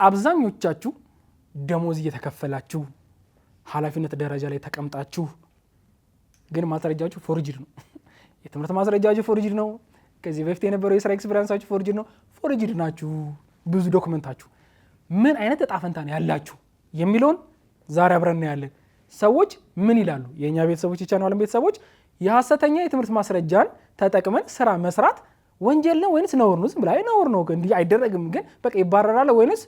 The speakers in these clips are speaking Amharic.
አብዛኞቻችሁ ደሞዝ እየተከፈላችሁ ኃላፊነት ደረጃ ላይ ተቀምጣችሁ ግን ማስረጃችሁ ፎርጅድ ነው። የትምህርት ማስረጃችሁ ፎርጅድ ነው። ከዚህ በፊት የነበረው የስራ ኤክስፒሪያንሳችሁ ፎርጅድ ነው። ፎርጅድ ናችሁ ብዙ ዶክመንታችሁ። ምን አይነት እጣ ፈንታ ነው ያላችሁ የሚለውን ዛሬ አብረን እናያለን። ሰዎች ምን ይላሉ? የኛ ቤተሰቦች የቻናል ቤተሰቦች የሐሰተኛ የትምህርት ማስረጃን ተጠቅመን ስራ መስራት ወንጀል ነው ወይንስ ነውር ነው? ዝም ብላ ነውር ነው እንዴ አይደረግም ግን በቃ ይባረራል ወይንስ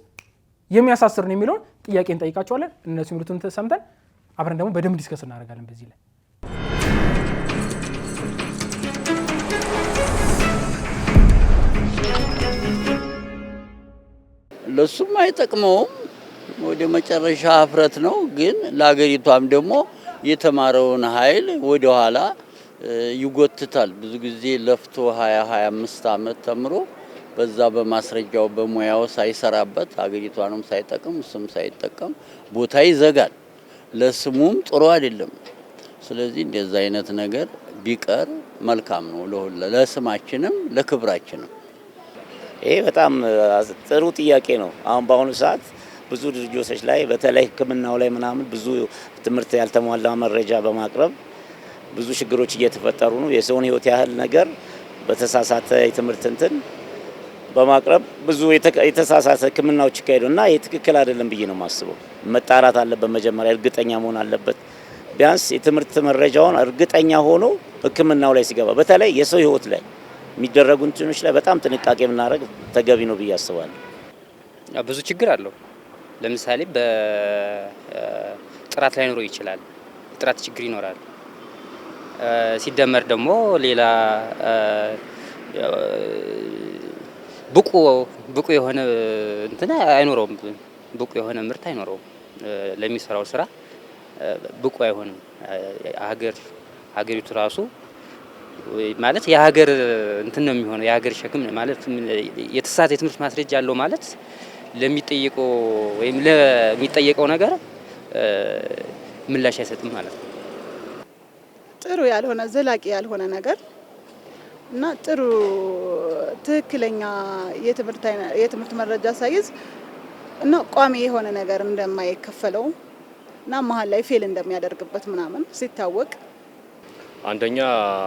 የሚያሳስር ነው የሚለውን ጥያቄ እንጠይቃቸዋለን። እነሱ የሚሉትን ሰምተን አብረን ደግሞ በደንብ ዲስከስ እናደርጋለን በዚህ ላይ። ለሱም አይጠቅመውም ወደ መጨረሻ አፍረት ነው። ግን ለሀገሪቷም ደግሞ የተማረውን ኃይል ወደ ኋላ ይጎትታል። ብዙ ጊዜ ለፍቶ 20-25 ዓመት ተምሮ በዛ በማስረጃው በሙያው ሳይሰራበት ሀገሪቷንም ሳይጠቅም እሱም ሳይጠቀም ቦታ ይዘጋል። ለስሙም ጥሩ አይደለም። ስለዚህ እንደዛ አይነት ነገር ቢቀር መልካም ነው ለስማችንም ለክብራችንም። ይሄ በጣም ጥሩ ጥያቄ ነው። አሁን በአሁኑ ሰዓት ብዙ ድርጅቶች ላይ በተለይ ሕክምናው ላይ ምናምን ብዙ ትምህርት ያልተሟላ መረጃ በማቅረብ ብዙ ችግሮች እየተፈጠሩ ነው። የሰውን ሕይወት ያህል ነገር በተሳሳተ የትምህርት እንትን በማቅረብ ብዙ የተሳሳተ ሕክምናዎች ይካሄዱና ይሄ ትክክል አይደለም ብዬ ነው የማስበው። መጣራት አለበት። መጀመሪያ እርግጠኛ መሆን አለበት። ቢያንስ የትምህርት መረጃውን እርግጠኛ ሆኖ ሕክምናው ላይ ሲገባ በተለይ የሰው ሕይወት ላይ የሚደረጉ እንትኖች ላይ በጣም ጥንቃቄ ብናደርግ ተገቢ ነው ብዬ አስባለሁ። ብዙ ችግር አለው። ለምሳሌ በጥራት ላይ ኖሮ ይችላል። የጥራት ችግር ይኖራል። ሲደመር ደግሞ ሌላ ብቁ የሆነ እንትና አይኖረውም። ብቁ የሆነ ምርት አይኖረውም። ለሚሰራው ስራ ብቁ አይሆንም። ሀገሪቱ ራሱ ማለት የሀገር እንትን ነው የሚሆነው። የሀገር ሸክም ማለት የተሳሳተ የትምህርት ማስረጃ አለው ማለት ለሚጠየቀው ወይም ለሚጠየቀው ነገር ምላሽ አይሰጥም ማለት ነው። ጥሩ ያልሆነ ዘላቂ ያልሆነ ነገር እና ጥሩ ትክክለኛ የትምህርት መረጃ ሳይዝ እና ቋሚ የሆነ ነገር እንደማይከፈለው እና መሀል ላይ ፌል እንደሚያደርግበት ምናምን ሲታወቅ አንደኛ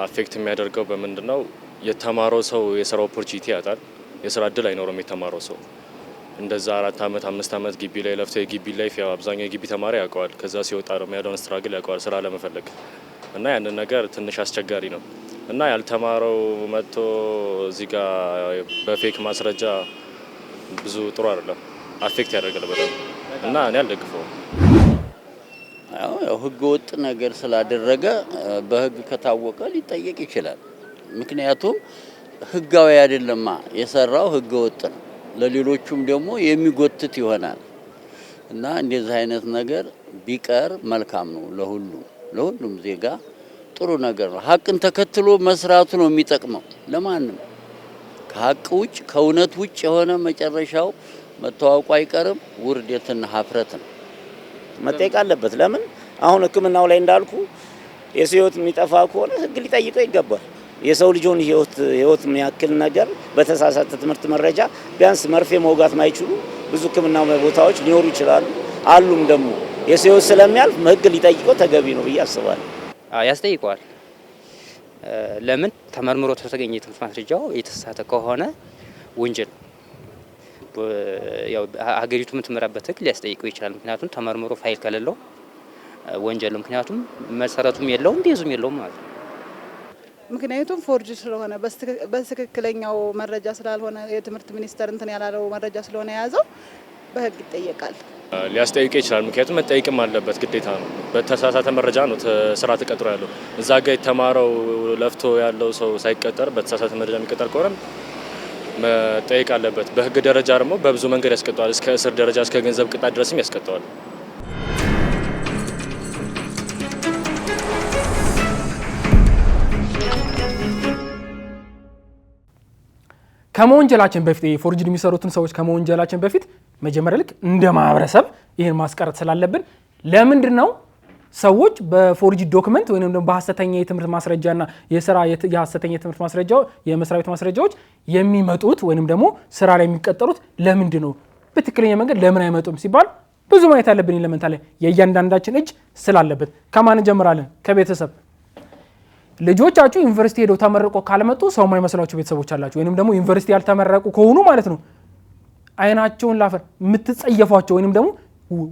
አፌክት የሚያደርገው በምንድነው? የተማረው ሰው የስራ ኦፖርቹኒቲ ያጣል። የስራ እድል አይኖርም። የተማረው ሰው እንደዛ 4 ዓመት 5 ዓመት ግቢ ላይ ለፍቶ የግቢ ላይፍ ያው አብዛኛው የግቢ ተማሪ ያውቀዋል። ከዛ ሲወጣ ደግሞ ያለውን ስትራግል ያውቀዋል ስራ ለመፈለግ እና ያንን ነገር ትንሽ አስቸጋሪ ነው እና ያልተማረው መጥቶ እዚህ ጋር በፌክ ማስረጃ ብዙ ጥሩ አይደለም። አፌክት ያደርጋል በጣም እና እኔ አልደግፈውም። ያው ህገ ወጥ ነገር ስላደረገ በህግ ከታወቀ ሊጠየቅ ይችላል። ምክንያቱም ህጋዊ አይደለማ የሰራው ህገ ወጥ ነው። ለሌሎቹም ደግሞ የሚጎትት ይሆናል እና እንደዚህ አይነት ነገር ቢቀር መልካም ነው። ለሁሉም ዜጋ ጥሩ ነገር ነው። ሀቅን ተከትሎ መስራቱ ነው የሚጠቅመው ለማንም። ከሀቅ ውጭ ከእውነት ውጭ የሆነ መጨረሻው መታወቁ አይቀርም። ውርደትና ሀፍረት ነው። መጠየቅ አለበት። ለምን አሁን ሕክምናው ላይ እንዳልኩ የሰው ህይወት የሚጠፋ ከሆነ ህግ ሊጠይቀው ይገባል። የሰው ልጅን ህይወት የሚያክል ነገር በተሳሳተ ትምህርት መረጃ ቢያንስ መርፌ መውጋት ማይችሉ ብዙ ሕክምና ቦታዎች ሊኖሩ ይችላሉ። አሉም ደግሞ የሰው ህይወት ስለሚያልፍ ህግ ሊጠይቀው ተገቢ ነው ብዬ አስባለሁ። ያስጠይቀዋል። ለምን ተመርምሮ ተገኘ የትምህርት ማስረጃው የተሳሳተ ከሆነ ወንጀል ያው ሀገሪቱ የምትመራበት ህግ ሊያስጠይቀው ይችላል። ምክንያቱም ተመርምሮ ፋይል ከሌለው ወንጀል ነው። ምክንያቱም መሰረቱም የለውም ቤዙም የለውም ማለት ነው። ምክንያቱም ፎርጅ ስለሆነ በትክክለኛው መረጃ ስላልሆነ የትምህርት ሚኒስቴር እንትን ያላለው መረጃ ስለሆነ የያዘው በህግ ይጠየቃል። ሊያስጠይቅ ይችላል። ምክንያቱም መጠየቅም አለበት ግዴታ ነው። በተሳሳተ መረጃ ነው ስራ ተቀጥሮ ያለው። እዛ ጋር የተማረው ለፍቶ ያለው ሰው ሳይቀጠር በተሳሳተ መረጃ የሚቀጠር ከሆነ መጠየቅ አለበት። በህግ ደረጃ ደግሞ በብዙ መንገድ ያስቀጣዋል። እስከ እስር ደረጃ እስከ ገንዘብ ቅጣት ድረስም ያስቀጣዋል። ከመወንጀላችን በፊት ፎርጅድ የሚሰሩትን ሰዎች ከመወንጀላችን በፊት መጀመሪያ ልክ እንደ ማህበረሰብ ይሄን ማስቀረት ስላለብን ለምንድን ነው ሰዎች በፎርጅድ ዶክመንት ወይንም ደግሞ በሐሰተኛ የትምህርት ማስረጃና የሐሰተኛ የትምህርት ማስረጃው የመስሪያ ቤት ማስረጃዎች የሚመጡት ወይንም ደግሞ ስራ ላይ የሚቀጠሩት ለምንድን ነው? በትክክለኛ መንገድ ለምን አይመጡም ሲባል ብዙ ማየት ያለብን ኤሌመንታሊ የእያንዳንዳችን እጅ ስላለበት ከማን እንጀምራለን? ከቤተሰብ። ልጆቻችሁ ዩኒቨርሲቲ ሄደው ተመርቆ ካልመጡ ሰው የማይመስላችሁ ቤተሰቦች አላችሁ፣ ወይንም ደግሞ ዩኒቨርሲቲ ያልተመረቁ ከሆኑ ማለት ነው አይናቸውን ላፈር የምትጸየፏቸው ወይንም ደግሞ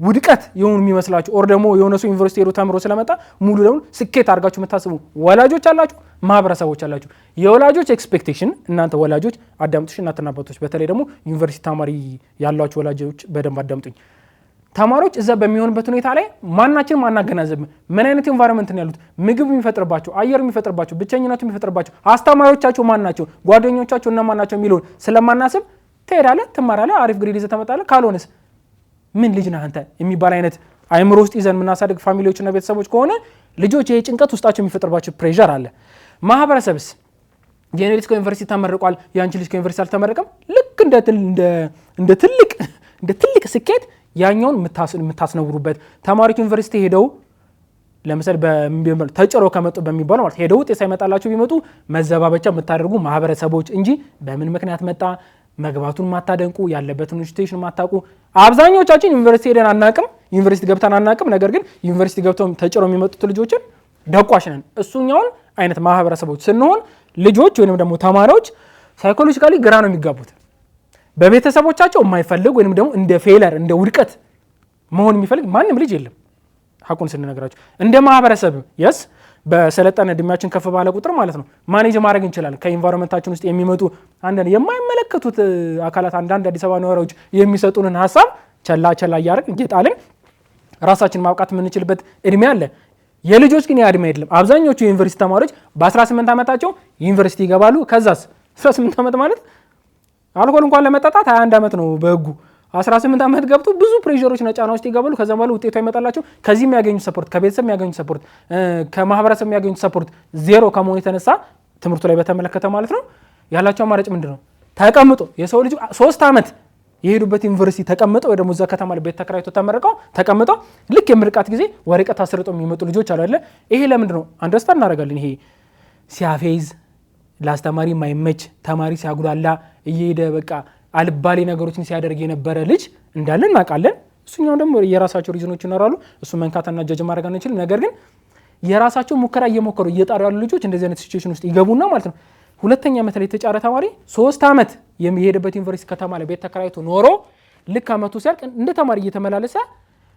ውድቀት የሆኑ የሚመስላችሁ ኦር ደግሞ የሆነ ሰው ዩኒቨርሲቲ ሄዶ ተምሮ ስለመጣ ሙሉ ደግሞ ስኬት አድርጋችሁ የምታስቡ ወላጆች አላችሁ፣ ማህበረሰቦች አላችሁ። የወላጆች ኤክስፔክቴሽን እናንተ ወላጆች አዳምጡሽ፣ እናትና አባቶች፣ በተለይ ደግሞ ዩኒቨርሲቲ ተማሪ ያሏችሁ ወላጆች በደንብ አዳምጡኝ። ተማሪዎች እዛ በሚሆንበት ሁኔታ ላይ ማናችንም አናገናዘብ ምን አይነት ኤንቫይሮንመንት ነው ያሉት፣ ምግብ የሚፈጥርባቸው፣ አየር የሚፈጥርባቸው፣ ብቸኝነቱ የሚፈጥርባቸው፣ አስተማሪዎቻቸው ማን ናቸው፣ ጓደኞቻቸው እነማን ናቸው የሚለውን ስለማናስብ ትሄዳለህ፣ ትማራለህ፣ አሪፍ ግሬድ ይዘህ ትመጣለህ። ካልሆነስ ምን ልጅ ነህ አንተ የሚባል አይነት አይምሮ ውስጥ ይዘን የምናሳድግ ፋሚሊዎችና ቤተሰቦች ከሆነ ልጆች ይሄ ጭንቀት ውስጣቸው የሚፈጥርባቸው ፕሬዠር አለ። ማህበረሰብስ የኔ ልጅ ከዩኒቨርሲቲ ተመርቋል፣ የአንቺ ልጅ ከዩኒቨርሲቲ አልተመረቀም፣ ልክ እንደ ትልቅ ስኬት ያኛውን የምታስነውሩበት ተማሪዎች ዩኒቨርሲቲ ሄደው ለምሳሌ ተጭረው ከመጡ በሚባለው ማለት ሄደው ውጤት ሳይመጣላቸው ቢመጡ መዘባበቻ የምታደርጉ ማህበረሰቦች እንጂ በምን ምክንያት መጣ መግባቱን ማታደንቁ ያለበትን ኢንስቲትዩሽን ማታቁ አብዛኞቻችን ዩኒቨርሲቲ ሄደን አናቅም፣ ዩኒቨርሲቲ ገብተን አናቅም። ነገር ግን ዩኒቨርሲቲ ገብተው ተጭረው የሚመጡት ልጆችን ደቋሽ ነን። እሱኛውን አይነት ማህበረሰቦች ስንሆን ልጆች ወይንም ደግሞ ተማሪዎች ሳይኮሎጂካሊ ግራ ነው የሚጋቡት። በቤተሰቦቻቸው የማይፈልግ ወይንም ደግሞ እንደ ፌለር እንደ ውድቀት መሆን የሚፈልግ ማንም ልጅ የለም። ሐቁን ስንነግራቸው እንደ ማህበረሰብ የስ በሰለጠነ እድሜያችን ከፍ ባለ ቁጥር ማለት ነው ማኔጅ ማድረግ እንችላለን። ከኢንቫይሮንመንታችን ውስጥ የሚመጡ አንዳንድ የማይመለከቱት አካላት አንዳንድ አዲስ አበባ ነዋሪዎች የሚሰጡንን ሀሳብ ቸላ እያደረግን እየጣልን ራሳችን ማብቃት የምንችልበት እድሜ አለ። የልጆች ግን ያ እድሜ አይደለም። አብዛኞቹ የዩኒቨርሲቲ ተማሪዎች በ18 ዓመታቸው ዩኒቨርሲቲ ይገባሉ። ከዛስ 18 ዓመት ማለት አልኮል እንኳን ለመጠጣት 21 ዓመት ነው በህጉ። 18 ዓመት ገብቶ ብዙ ፕሬሸሮች እና ጫና ውስጥ ይገባሉ። ከዛ በኋላ ውጤቱ አይመጣላቸው። ከዚህ የሚያገኙ ሰፖርት፣ ከቤተሰብ የሚያገኙ ሰፖርት፣ ከማህበረሰብ የሚያገኙ ሰፖርት ዜሮ ከመሆኑ የተነሳ ትምህርቱ ላይ በተመለከተ ማለት ነው ያላቸው አማራጭ ምንድን ነው? ተቀምጦ የሰው ልጅ 3 ዓመት የሄዱበት ዩኒቨርሲቲ ተቀምጠው ወይ ደግሞ እዛ ከተማ ላይ ቤት ተከራይቶ ተመረቀው ተቀምጠው ልክ የምርቃት ጊዜ ወረቀት አስርጠው የሚመጡ ልጆች አሉ አይደለ? ይሄ ለምንድን ነው? አንደርስታንድ እናደርጋለን። ይሄ ሲያፌዝ ለአስተማሪ የማይመች ተማሪ ሲያጉላላ እየሄደ በቃ አልባሌ ነገሮችን ሲያደርግ የነበረ ልጅ እንዳለ እናውቃለን። እሱኛው ደግሞ የራሳቸው ሪዝኖች ይኖራሉ። እሱ መንካትና ጀጅ ማድረግ አንችልም። ነገር ግን የራሳቸው ሙከራ እየሞከሩ እየጣሩ ያሉ ልጆች እንደዚህ አይነት ሲቹዌሽን ውስጥ ይገቡና ማለት ነው ሁለተኛ ዓመት ላይ የተጫረ ተማሪ 3 ዓመት የሚሄድበት ዩኒቨርሲቲ ከተማ ላይ ቤት ተከራይቶ ኖሮ ልክ ዓመቱ ሲያልቅ እንደ ተማሪ እየተመላለሰ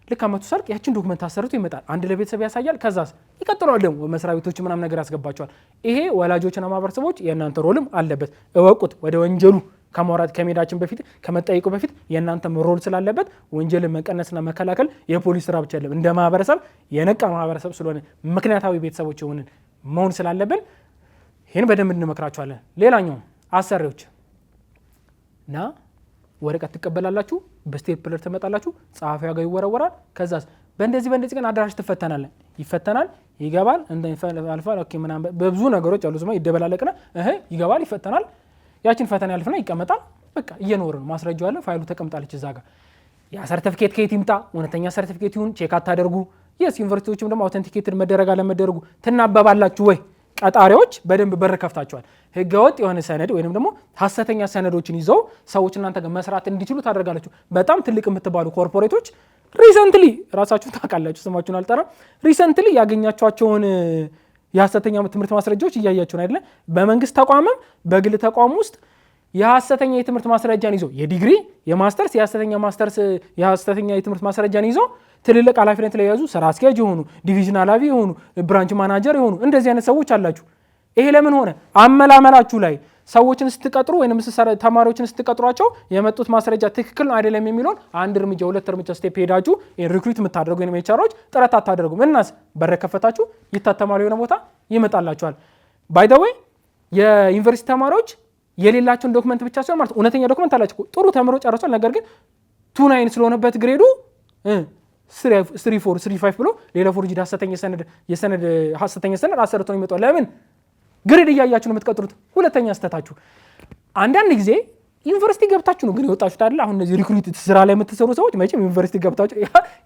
ልክ ዓመቱ ሲያልቅ ያችን ዶክመንት አሰርቶ ይመጣል። አንድ ለቤተሰብ ያሳያል። ከዛስ ይቀጥላል ደግሞ መስሪያ ቤቶች ምናምን ነገር ያስገባቸዋል። ይሄ ወላጆችና ማህበረሰቦች የእናንተ ሮልም አለበት። እወቁት። ወደ ወንጀሉ ከማውራት ከመሄዳችን በፊት ከመጠየቁ በፊት የእናንተም ሮል ስላለበት ወንጀልን መቀነስና መከላከል የፖሊስ ስራ ብቻ አይደለም። እንደ ማህበረሰብ የነቃ ማህበረሰብ ስለሆነ ምክንያታዊ ቤተሰቦች የሆንን መሆን ስላለብን ይህን በደንብ እንመክራችኋለን። ሌላኛው አሰሪዎች እና ወረቀት ትቀበላላችሁ፣ በስቴፕለር ትመጣላችሁ፣ ጸሐፊዋ ጋር ይወረወራል። ከዛስ በእንደዚህ ቀን አዳራሽ ትፈተናለን። ይፈተናል፣ ይገባል፣ አልፋል። ኦኬ ምናምን በብዙ ነገሮች አሉ ስማ ይደበላለቅና ይገባል፣ ይፈተናል። ያችን ፈተና ያልፍና ይቀመጣል። በቃ እየኖርን ማስረጃው አለ፣ ፋይሉ ተቀምጣለች እዛ ጋር። ያ ሰርቲፊኬት ከየት ይምጣ እውነተኛ ሰርቲፊኬት ይሁን ቼክ አታደርጉ። የስ ዩኒቨርሲቲዎችም ደግሞ አውተንቲኬትድ መደረግ አለመደረጉ ትናበባላችሁ ወይ? ቀጣሪዎች በደንብ በር ከፍታቸዋል። ህገወጥ የሆነ ሰነድ ወይንም ደግሞ ሀሰተኛ ሰነዶችን ይዘው ሰዎች እናንተ ጋር መስራት እንዲችሉ ታደርጋላችሁ። በጣም ትልቅ የምትባሉ ኮርፖሬቶች ሪሰንትሊ ራሳችሁን ታውቃላችሁ፣ ስማችሁን አልጠራም። ሪሰንትሊ ያገኛቸዋቸውን የሀሰተኛ ትምህርት ማስረጃዎች እያያችሁ ነው አይደለ? በመንግስት ተቋምም በግል ተቋም ውስጥ የሀሰተኛ የትምህርት ማስረጃን ይዞ የዲግሪ የማስተርስ የሀሰተኛ የትምህርት ማስረጃን ይዞ ትልልቅ ኃላፊነት ላይ የያዙ ስራ አስኪያጅ የሆኑ ዲቪዥን ኃላፊ የሆኑ ብራንች ማናጀር የሆኑ እንደዚህ አይነት ሰዎች አላችሁ። ይሄ ለምን ሆነ? አመላመላችሁ ላይ ሰዎችን ስትቀጥሩ ወይንም ተማሪዎችን ስትቀጥሯቸው የመጡት ማስረጃ ትክክል ነው አይደለም የሚለውን አንድ እርምጃ 2 እርምጃ ስቴፕ ሄዳችሁ ሪክሩት የምታደርጉ ወይንም ኤችአሮች ጥረት አታደርጉም። እናስ በር ከፈታችሁ ይታተማሉ፣ የሆነ ቦታ ይመጣላችኋል። ባይ ዘ ዌይ የዩኒቨርሲቲ ተማሪዎች የሌላቸውን ዶክመንት ብቻ ሳይሆን ማለት እውነተኛ ዶክመንት አላቸው። ጥሩ ተምሮ ጨርሷል። ነገር ግን 2.9 ስለሆነበት ግሬዱ 3.4 3.5 ብሎ ሌላ ፎርጅድ ሀሰተኛ ሰነድ አሰርቶ ነው የሚመጣው። ለምን ግሬድ እያያችሁ ነው የምትቀጥሩት? ሁለተኛ ስተታችሁ አንዳንድ ጊዜ ዩኒቨርሲቲ ገብታችሁ ነው ግን የወጣችሁት አይደል? አሁን እነዚህ ሪክሩት ስራ ላይ የምትሰሩ ሰዎች መቼም ዩኒቨርሲቲ ገብታችሁ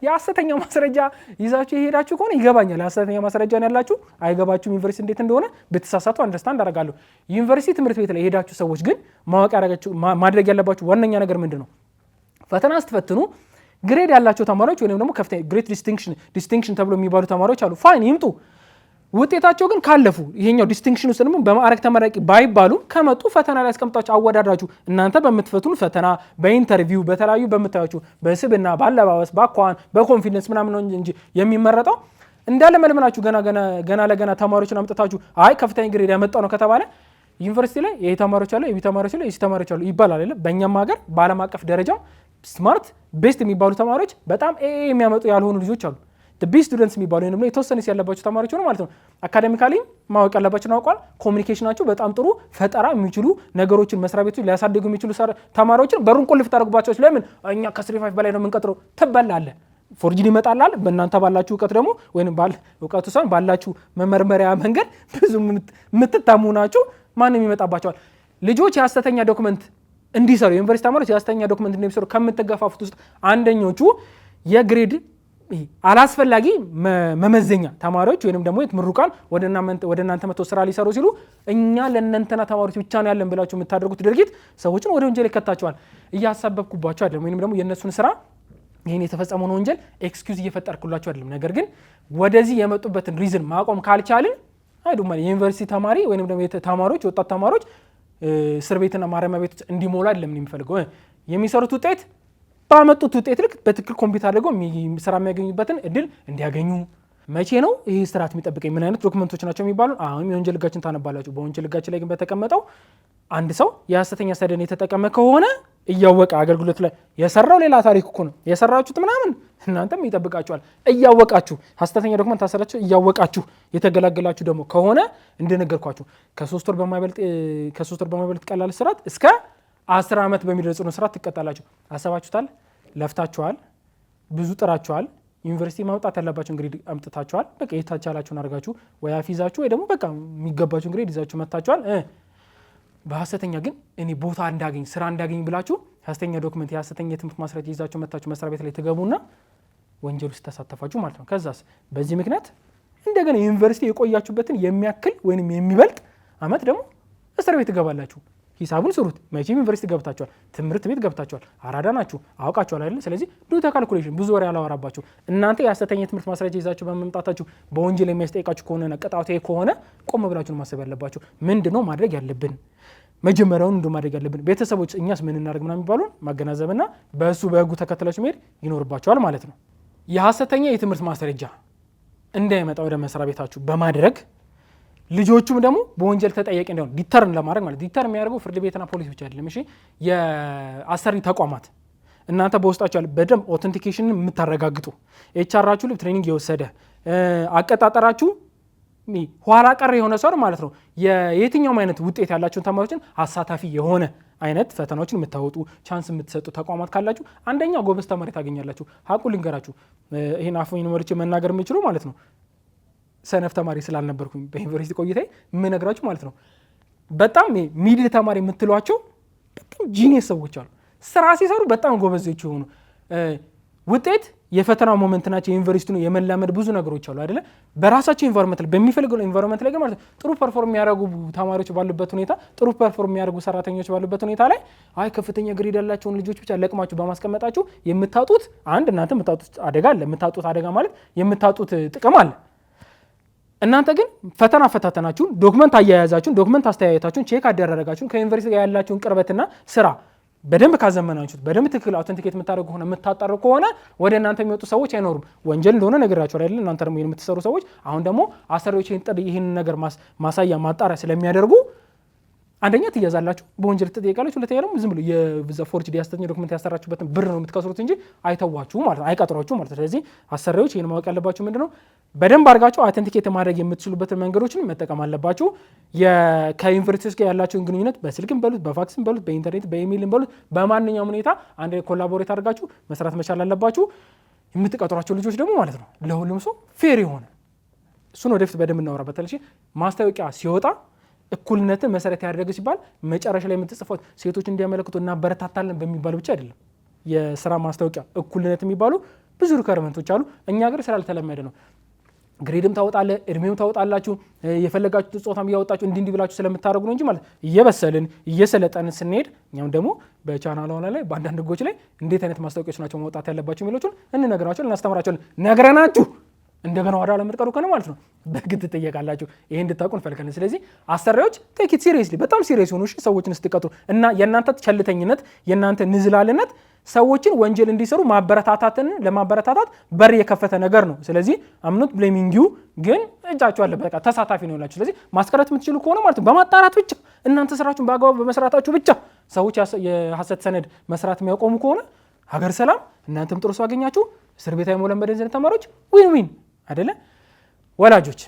የሀሰተኛ ማስረጃ ይዛችሁ የሄዳችሁ ከሆነ ይገባኛል። የሀሰተኛ ማስረጃ ነው ያላችሁ፣ አይገባችሁም ዩኒቨርሲቲ እንዴት እንደሆነ ብትሳሳቱ አንደርስታንድ አደርጋለሁ። ዩኒቨርሲቲ ትምህርት ቤት ላይ የሄዳችሁ ሰዎች ግን ማድረግ ያለባችሁ ዋነኛ ነገር ምንድን ነው? ፈተና ስትፈትኑ ግሬድ ያላቸው ተማሪዎች ወይንም ደግሞ ከፍተኛ ግሬድ ዲስቲንክሽን ተብሎ የሚባሉ ተማሪዎች አሉ። ፋይን ይምጡ። ውጤታቸው ግን ካለፉ ይሄኛው ዲስቲንክሽን ውስጥ ደግሞ በማዕረግ ተመራቂ ባይባሉ ከመጡ ፈተና ላይ አስቀምጣችሁ አወዳድራችሁ እናንተ በምትፈትኑ ፈተና በኢንተርቪው በተለያዩ በምታዩቸው በስብና ባለባበስ በአኳኋን በኮንፊደንስ ምናምን ነው እንጂ የሚመረጠው እንዳለ መልመላችሁ ገና ለገና ተማሪዎችን አምጥታችሁ አይ ከፍተኛ ግሬድ ያመጣው ነው ከተባለ ዩኒቨርሲቲ ላይ ይሄ ተማሪዎች አለ ይሄ ተማሪዎች አለ ይሄ ተማሪዎች አለ ይባላል አይደል? በእኛም ሀገር በዓለም አቀፍ ደረጃ ስማርት ቤስት የሚባሉ ተማሪዎች በጣም የሚያመጡ ያልሆኑ ልጆች አሉ። ቢ ስቱደንትስ የሚባሉ ወይም ደግሞ የተወሰነስ ያለባቸው ተማሪዎች ነው ማለት ነው። አካዳሚካሊ ማወቅ ያለባቸው አውቋል። ኮሚኒኬሽናቸው በጣም ጥሩ ፈጠራ የሚችሉ ነገሮችን መስሪያ ቤቶች ሊያሳድጉ የሚችሉ ተማሪዎችን በሩን ቁልፍ ታደርጉባቸው። ለምን እኛ ከ3.5 በላይ ነው የምንቀጥረው ትበላለ። ፎርጅን ይመጣላል። በእናንተ ባላችሁ እውቀት ደግሞ ወይም እውቀቱ ሳይሆን ባላችሁ መመርመሪያ መንገድ ብዙ የምትታሙ ናቸው። ማንም ይመጣባቸዋል። ልጆች የሐሰተኛ ዶክመንት እንዲሰሩ ዩኒቨርሲቲ ተማሪዎች የሐሰተኛ ዶክመንት እንዲሰሩ ከምትገፋፉት ውስጥ አንደኞቹ የግሬድ አላስፈላጊ መመዘኛ ተማሪዎች ወይንም ደግሞ ምሩቃን ወደ እናንተ መጥተው ስራ ሊሰሩ ሲሉ እኛ ለእናንተና ተማሪዎች ብቻ ነው ያለን ብላችሁ የምታደርጉት ድርጊት ሰዎችን ወደ ወንጀል ይከታቸዋል። እያሳበብኩባቸው አይደለም፣ ወይንም ደግሞ የእነሱን ስራ ይህን የተፈጸመውን ወንጀል ኤክስኪውዝ እየፈጠርኩላቸው አይደለም። ነገር ግን ወደዚህ የመጡበትን ሪዝን ማቆም ካልቻልን አይዱማ የዩኒቨርሲቲ ተማሪ ወይንም ደግሞ ተማሪዎች ወጣት ተማሪዎች እስር ቤትና ማረሚያ ቤት እንዲሞላ አይደለም የሚፈልገው። የሚሰሩት ውጤት ባመጡት ውጤት ልክ በትክክል ኮምፒውተር አድርገው ስራ የሚያገኙበትን እድል እንዲያገኙ። መቼ ነው ይህ ስርዓት የሚጠብቀኝ? ምን አይነት ዶክመንቶች ናቸው የሚባሉ? አሁን የወንጀል ህጋችን ታነባላችሁ። በወንጀል ህጋችን ላይ ግን በተቀመጠው አንድ ሰው የሐሰተኛ ሰነድ የተጠቀመ ከሆነ እያወቀ አገልግሎት ላይ የሰራው ሌላ ታሪክ እኮ ነው የሰራችሁት ምናምን እናንተም ይጠብቃችኋል። እያወቃችሁ ሐሰተኛ ዶክመንት ታሰራችሁ እያወቃችሁ የተገላገላችሁ ደግሞ ከሆነ እንደነገርኳችሁ ከ3 ወር በማይበልጥ ቀላል እስራት እስከ 10 ዓመት በሚደርስ ጽኑ እስራት ትቀጣላችሁ። አሰባችሁታል፣ ለፍታችኋል፣ ብዙ ጥራችኋል። ዩኒቨርሲቲ ማውጣት ያለባችሁ እንግዲህ አምጥታችኋል። በቃ የታቻላችሁን አድርጋችሁ ወይ አፊዛችሁ ወይ ደግሞ በቃ የሚገባችሁ እንግዲህ ይዛችሁ መጥታችኋል። በሐሰተኛ ግን እኔ ቦታ እንዳገኝ ስራ እንዳገኝ ብላችሁ ሐሰተኛ ዶክመንት የሐሰተኛ የትምህርት ማስረጃ ይዛችሁ መጥታችሁ መስሪያ ቤት ላይ ትገቡና ወንጀል ውስጥ ተሳተፋችሁ ማለት ነው። ከዛስ በዚህ ምክንያት እንደገና ዩኒቨርሲቲ የቆያችሁበትን የሚያክል ወይንም የሚበልጥ አመት ደግሞ እስር ቤት ትገባላችሁ። ሂሳቡን ስሩት። መቼም ዩኒቨርሲቲ ገብታችኋል፣ ትምህርት ቤት ገብታችኋል፣ አራዳ ናችሁ፣ አውቃችኋል አይደል? ስለዚህ ዱታ ካልኩሌሽን ብዙ ወሬ አላወራባችሁ። እናንተ የሐሰተኛ የትምህርት ማስረጃ ይዛችሁ በመምጣታችሁ በወንጀል የሚያስጠይቃችሁ ከሆነ ቅጣቱ ከሆነ ቆም ብላችሁ ማሰብ ያለባችሁ ምንድነው ማድረግ ያለብን፣ መጀመሪያውን እንደው ማድረግ ያለብን ቤተሰቦች እኛስ ምን እናደርግ ምናምን የሚባሉን ማገናዘብና በእሱ በህጉ ተከትላችሁ መሄድ ይኖርባችኋል ማለት ነው። የሐሰተኛ የትምህርት ማስረጃ እንዳይመጣ ወደ መስሪያ ቤታችሁ በማድረግ ልጆቹም ደግሞ በወንጀል ተጠያቂ እንዲሆን ዲተርን ለማድረግ ማለት ዲተር የሚያደርገው ፍርድ ቤትና ፖሊስ ብቻ አይደለም። እሺ የአሰሪ ተቋማት እናንተ በውስጣችሁ ያለ በደንብ ኦተንቲኬሽን የምታረጋግጡ ኤችአራችሁ ላይ ትሬኒንግ የወሰደ አቀጣጠራችሁ ኋላ ቀር የሆነ ሰው ማለት ነው። የየትኛውም አይነት ውጤት ያላችሁን ተማሪዎችን አሳታፊ የሆነ አይነት ፈተናዎችን የምታወጡ ቻንስ የምትሰጡ ተቋማት ካላችሁ አንደኛ ጎበዝ ተማሪ ታገኛላችሁ። ሀቁ ልንገራችሁ፣ ይሄን አፉን ወርቼ መናገር የምችሉ ማለት ነው ሰነፍ ተማሪ ስላልነበርኩኝ በዩኒቨርሲቲ ቆይታዬ የምነግራችሁ ማለት ነው። በጣም ሚድል ተማሪ የምትሏቸው በጣም ጂኒየስ ሰዎች አሉ። ስራ ሲሰሩ በጣም ጎበዞች የሆኑ ውጤት የፈተና ሞመንት ናቸው። ዩኒቨርሲቲ ነው የመላመድ ብዙ ነገሮች አሉ አይደለ? በራሳቸው ኢንቫይሮንመንት ላይ በሚፈልገው ኢንቫይሮንመንት ላይ ማለት ጥሩ ፐርፎርም የሚያደርጉ ተማሪዎች ባሉበት ሁኔታ፣ ጥሩ ፐርፎርም የሚያደርጉ ሰራተኞች ባሉበት ሁኔታ ላይ አይ ከፍተኛ ግሬድ ያላቸውን ልጆች ብቻ ለቅማችሁ በማስቀመጣችሁ የምታጡት አንድ እናንተ የምታጡት አደጋ አለ። የምታጡት አደጋ ማለት የምታጡት ጥቅም አለ። እናንተ ግን ፈተና ፈታተናችሁን፣ ዶክመንት አያያዛችሁን፣ ዶክመንት አስተያየታችሁን ቼክ አደረጋችሁን ከዩኒቨርሲቲ ጋር ያላችሁን ቅርበትና ስራ በደንብ ካዘመናችሁት በደንብ ትክክል አውተንቲኬት የምታደርጉ ሆነ የምታጣሩ ከሆነ ወደ እናንተ የሚወጡ ሰዎች አይኖሩም። ወንጀል እንደሆነ ነገራችሁ አይደል? እናንተ ደግሞ የምትሰሩ ሰዎች አሁን ደግሞ አሰሪዎች ይህን ነገር ማሳያ ማጣሪያ ስለሚያደርጉ አንደኛ ትያዛላችሁ፣ በወንጀል ትጠየቃላችሁ። ሁለተኛ ደግሞ ዝም ብሎ የፎርጅድ የሐሰተኛ ዶክመንት ያሰራችሁበትን ብር ነው የምትከስሩት እንጂ አይተዋችሁ ማለት ነው፣ አይቀጥሯችሁ ማለት ነው። ስለዚህ አሰሪዎች ይህን ማወቅ ያለባችሁ ምንድነው በደንብ አድርጋችሁ አውተንቲኬት ማድረግ የምትችሉበትን መንገዶችን መጠቀም አለባችሁ። ከዩኒቨርሲቲዎች ጋር ያላችሁን ግንኙነት በስልክም በሉት፣ በፋክስም በሉት፣ በኢንተርኔት በኢሜይልም በሉት፣ በማንኛውም ሁኔታ አንድ ኮላቦሬት አድርጋችሁ መስራት መቻል አለባችሁ። የምትቀጥሯቸው ልጆች ደግሞ ማለት ነው ለሁሉም ሰው ፌር የሆነ እሱን ወደፊት በደንብ እናወራበት። ማስታወቂያ ሲወጣ እኩልነትን መሰረት ያደረገ ሲባል መጨረሻ ላይ የምትጽፉት ሴቶች እንዲያመለክቱ እናበረታታለን በሚባል ብቻ አይደለም። የስራ ማስታወቂያ እኩልነት የሚባሉ ብዙ ሪኳየርመንቶች አሉ። እኛ ሀገር ስላልተለመደ ነው። ግሬድም ታወጣለ እድሜም ታወጣላችሁ የፈለጋችሁ ጾታም ያወጣችሁ እንዲህ ብላችሁ ስለምታደርጉ ነው እንጂ ማለት እየበሰልን እየሰለጠንን ስንሄድ እኛም ደግሞ በቻናሉ ላይ በአንዳንድ ህጎች ላይ እንዴት አይነት ማስታወቂያዎች ናቸው ማውጣት ያለባችሁ የሚሉትን እንነግራችኋለን እናስተምራችኋለን ነግረናችሁ እንደገና ወደ ለምትቀሩ ከነ ማለት ነው በግድ ትጠየቃላችሁ ይሄ እንድታውቁ እንፈልጋለን ስለዚህ አሰሪዎች ቴክ ኢት ሲሪየስሊ በጣም ሲሪየስ ሆኑ እሺ ሰዎችን ስትቀጥሩ እና የናንተ ቸልተኝነት የናንተ ንዝላልነት ሰዎችን ወንጀል እንዲሰሩ ማበረታታትን ለማበረታታት በር የከፈተ ነገር ነው ስለዚህ አምኖት ብሌሚንግ ዩ ግን እጃችሁ አለ በቃ ተሳታፊ ነው ያላችሁ ስለዚህ ማስቀረት የምትችሉ ከሆነ ማለት ነው በማጣራት ብቻ እናንተ ስራችሁን በአግባቡ በመስራታችሁ ብቻ ሰዎች የሐሰት ሰነድ መስራት የሚያቆሙ ከሆነ ሀገር ሰላም እናንተም ጥሩ ሰው አገኛችሁ እስር ቤት አይሞላም በደንዘን ተማሪዎች ዊን ዊን አይደለ ወላጆች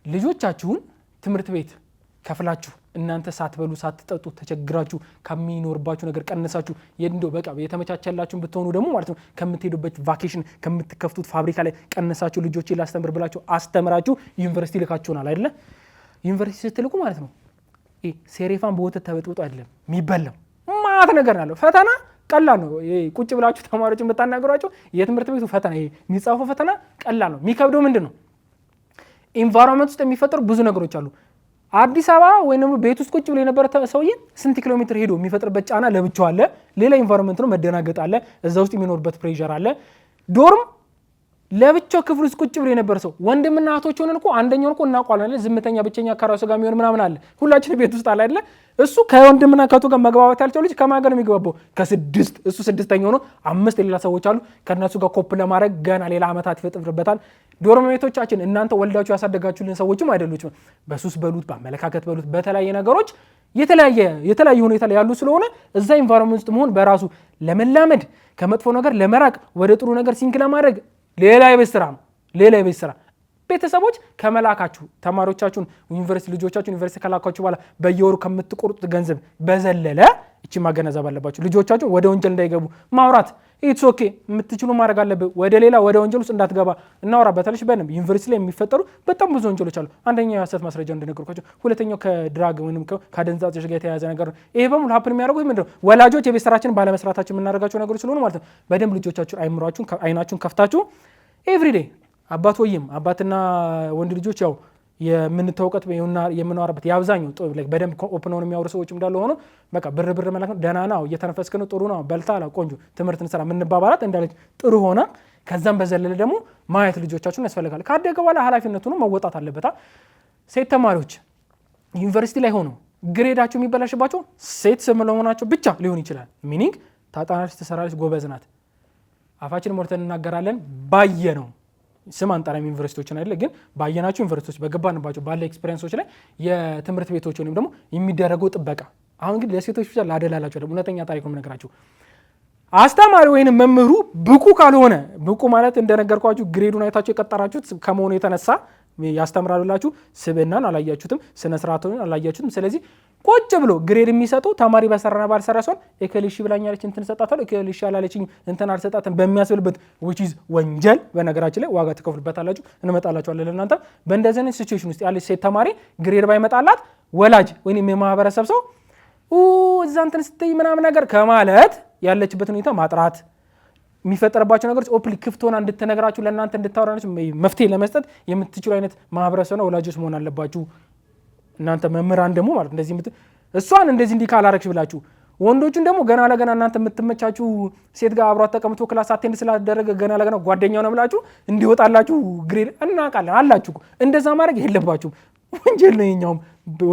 ልጆቻችሁን ትምህርት ቤት ከፍላችሁ እናንተ ሳትበሉ ሳትጠጡ ተቸግራችሁ ከሚኖርባችሁ ነገር ቀነሳችሁ የንዶ በቃ የተመቻቸላችሁን ብትሆኑ ደግሞ ማለት ነው ከምትሄዱበት ቫኬሽን ከምትከፍቱት ፋብሪካ ላይ ቀነሳችሁ ልጆቼ ላስተምር ብላችሁ አስተምራችሁ ዩኒቨርሲቲ ልካችሁናል አይደለ ዩኒቨርሲቲ ስትልኩ ማለት ነው ሴሬፋን በወተት ተበጥብጦ አይደለም የሚበላው ማት ነገር አለው ፈተና ቀላል ነው ቁጭ ብላችሁ ተማሪዎችን በታናገሯቸው የትምህርት ቤቱ ፈተና የሚጻፈው ፈተና ቀላል ነው የሚከብደው ምንድነው ኢንቫይሮንመንት ውስጥ የሚፈጠሩ ብዙ ነገሮች አሉ አዲስ አበባ ወይንም ቤት ውስጥ ቁጭ ብሎ የነበረ ሰውዬ ስንት ኪሎ ሜትር ሄዶ የሚፈጥርበት ጫና ለብቻው አለ ሌላ ኢንቫይሮንመንት ነው መደናገጥ አለ እዛ ውስጥ የሚኖርበት ፕሬሸር አለ ዶርም ለብቻው ክፍል ውስጥ ቁጭ ብሎ የነበረ ሰው ወንድምና እህቶች ሆነን እኮ አንደኛው እኮ እናውቃለን ዝምተኛ ብቸኛ ከራሱ ጋር የሚሆን ምናምን አለ ሁላችን ቤት ውስጥ አለ አይደለ እሱ ከወንድምና ከእህቱ ጋር መግባባት ያልቻለው ልጅ ከማን ጋር ነው የሚግባባው ከስድስት እሱ ስድስተኛ ሆኖ አምስት ሌላ ሰዎች አሉ ከነሱ ጋር ኮፕ ለማድረግ ገና ሌላ አመታት ይፈጥርበታል ዶርም ቤቶቻችን እናንተ ወልዳችሁ ያሳደጋችሁልን ሰዎችም አይደሉም በሱስ በሉት በአመለካከት በሉት በተለያየ ነገሮች የተለያየ ሁኔታ ላይ ያሉ ስለሆነ እዛ ኢንቫይሮንመንት ውስጥ መሆን በራሱ ለመላመድ ከመጥፎ ነገር ለመራቅ ወደ ጥሩ ነገር ሲንክ ለማድረግ ሌላ የቤት ስራ ቤተሰቦች ከመላካችሁ ተማሪዎቻችሁን ዩኒቨርሲቲ ልጆቻችሁን ዩኒቨርሲቲ ከላካችሁ በኋላ በየወሩ ከምትቆርጡት ገንዘብ በዘለለ እቺ ማገናዘብ አለባችሁ ልጆቻችሁን ወደ ወንጀል እንዳይገቡ ማውራት ኢትስ ኦኬ የምትችሉ ማድረግ አለበት ወደ ወንጀል ውስጥ እንዳትገባ እናወራበታለሽ በደንብ ዩኒቨርሲቲ ላይ የሚፈጠሩ በጣም ብዙ ወንጀሎች አሉ አንደኛው የሐሰት ማስረጃ እንደነገርኳችሁ ሁለተኛው ከድራግ ወይንም ከአደንዛዥ ጋር የተያያዘ ነገር ነው ይሄ በሙሉ ሀፕን የሚያደርጉት ምንድነው ወላጆች የቤት ስራችን ባለመስራታችን የምናደርጋቸው ነገሮች ስለሆኑ ማለት ነው በደንብ ልጆቻችሁን አይናችሁን ከፍታችሁ ኤቭሪዴይ አባት ወይም አባትና ወንድ ልጆች ያው የምንተውቀት የምናወራበት ያብዛኛው በደንብ ኦፕን ሆነ የሚያወሩ ሰዎች እንዳለ ሆኖ በቃ ብር መላክ ደህና ነው እየተነፈስክ ነው ጥሩ ነው በልታላ ቆንጆ ትምህርት እንሰራ ምንባባላት እንዳለች ጥሩ ሆነ ከዛም በዘለለ ደግሞ ማየት ልጆቻችሁን ያስፈልጋል ካደገ በኋላ ኃላፊነቱን መወጣት አለበት ሴት ተማሪዎች ዩኒቨርሲቲ ላይ ሆኖ ግሬዳቸው የሚበላሽባቸው ሴት ስለሆናቸው ብቻ ሊሆን ይችላል ሚኒንግ ታጣናለች ተሰራለች ጎበዝ ናት አፋችን ሞልተን እናገራለን ባየ ነው ስም አንጠራም ዩኒቨርሲቲዎችን አይደለ ግን ባየናቸው ዩኒቨርሲቲዎች በገባንባቸው ባለ ኤክስፒሪየንሶች ላይ የትምህርት ቤቶች ወይም ደግሞ የሚደረገው ጥበቃ አሁን ግን ለሴቶች ብቻ ላደላላቸው ደግሞ እውነተኛ ታሪክ ነው የምነግራችሁ አስተማሪ ወይንም መምህሩ ብቁ ካልሆነ ብቁ ማለት እንደነገርኳችሁ ግሬዱን አይታችሁ የቀጠራችሁት ከመሆኑ የተነሳ ያስተምራሉላችሁ ስብናን አላያችሁትም ስነ ስርዓቱን አላያችሁትም ስለዚህ ቁጭ ብሎ ግሬድ የሚሰጠው ተማሪ በሰራና ባልሰራ ሲሆን እከሊሽ ብላኛለች እንትን ሰጣታል እከሊሽ ያላለችኝ እንትን አልሰጣተን በሚያስብልበት which is ወንጀል በነገራችን ላይ ዋጋ ተከፍሉበታላችሁ እንመጣላችኋለን ለእናንተ በእንደዚህ አይነት ሲቹዌሽን ውስጥ ያለች ሴት ተማሪ ግሬድ ባይመጣላት ወላጅ ወይንም የማህበረሰብ ሰው እዛ እንትን ስትይ ምናምን ነገር ከማለት ያለችበት ሁኔታ ማጥራት የሚፈጠርባቸው ነገሮች ኦፕሊ ክፍት ሆና እንድትነግራችሁ ለእናንተ እንድታወራነች መፍትሄ ለመስጠት የምትችሉ አይነት ማህበረሰብ ነው ወላጆች መሆን አለባችሁ እናንተ መምህራን ደግሞ ማለት እንደዚህ እሷን እንደዚህ እንዲህ ካላረክሽ ብላችሁ ወንዶቹን ደግሞ ገና ለገና እናንተ የምትመቻችሁ ሴት ጋር አብሯት ተቀምጦ ክላስ አቴንድ ስላደረገ ገና ለገና ጓደኛው ነው ብላችሁ እንዲወጣላችሁ ግሬድ እናውቃለን አላችሁ እንደዛ ማድረግ የለባችሁም ወንጀል ነው የኛውም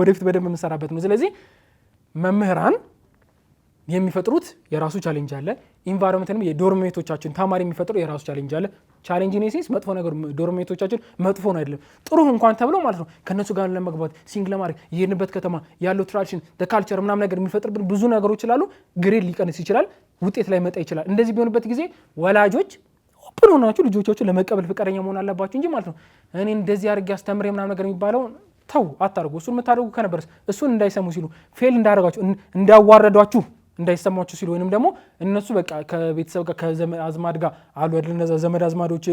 ወደፊት በደንብ የምንሰራበት ነው ስለዚህ መምህራን የሚፈጥሩት የራሱ ቻሌንጅ አለ ኢንቫይሮንመንትንም የዶርሜቶቻችን ተማሪ የሚፈጥረው የራሱ ቻሌንጅ አለ ቻሌንጅ ኔሲስ መጥፎ ነገር ዶርሜቶቻችን መጥፎ ነው አይደለም ጥሩ እንኳን ተብሎ ማለት ነው ከነሱ ጋር ለመግባት ሲንግ ለማድረግ የሄድንበት ከተማ ያለው ትራዲሽን ካልቸር ምናምን ነገር የሚፈጥርብን ብዙ ነገሮች ይችላሉ ግሬድ ሊቀንስ ይችላል ውጤት ላይ መጣ ይችላል እንደዚህ ቢሆንበት ጊዜ ወላጆች ኦፕን ሆናችሁ ልጆቻችሁ ለመቀበል ፍቃደኛ መሆን አለባችሁ እንጂ ማለት ነው እኔ እንደዚህ አድርጌ አስተምሬ ምናምን ነገር የሚባለው ተው አታርጉ እሱን የምታደርጉ ከነበርስ እሱን እንዳይሰሙ ሲሉ ፌል እንዳደረጋችሁ እንዳዋረዷችሁ እንዳይሰማችሁ ሲሉ ወይንም ደግሞ እነሱ በቃ ከቤተሰብ ጋር ከዘመድ አዝማድ ጋር አሉ አይደል እነዛ ዘመድ አዝማዶች